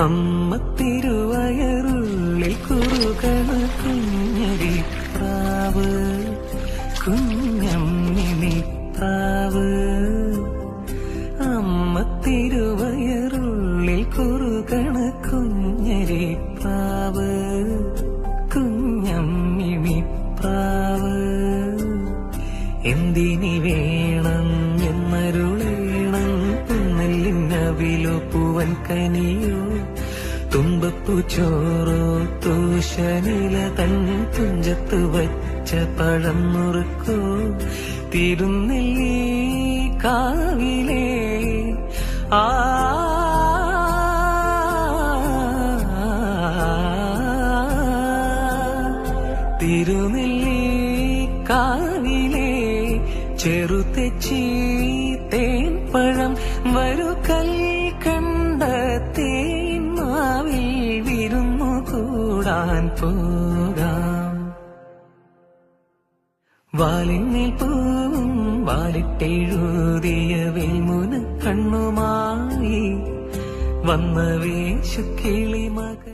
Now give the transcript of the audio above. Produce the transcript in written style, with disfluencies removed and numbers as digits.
അമ്മ തിരുവയറുള്ളിൽ കുറുകണ കുഞ്ഞരി പ്രാവ്, കുഞ്ഞമ്മിണി പ്രാവ്. അമ്മ തിരുവയറുള്ളിൽ കുറുകണ കുഞ്ഞരി പ്രാവ്, കുഞ്ഞമ്മിണി പ്രാവ്. എന്തിനി വേണം എന്നരുളേണം, പുന്നെല്ലിനവിലോ പൂവൻ കനിയോ, തുമ്പപ്പൂ ചോറോ തൂശനില തൻ തുഞ്ചത്ത് വച്ച പഴം നുറുക്കോ, തിരുനെല്ലി കാവിലേ ആ തിരുനെല്ലി കാവിലേ ചെറുതെച്ചി തേൻ പഴം വരു കൽക്കണ്ട തേന്മാവിൽ വിരുന്നു കൂടാൻ പോകാം. വാലിന്മേൽ പൂവും വാലിട്ടെഴുതിയ വെൽമുന കണ്ണുമായി വന്ന വേശുക്കിളി മക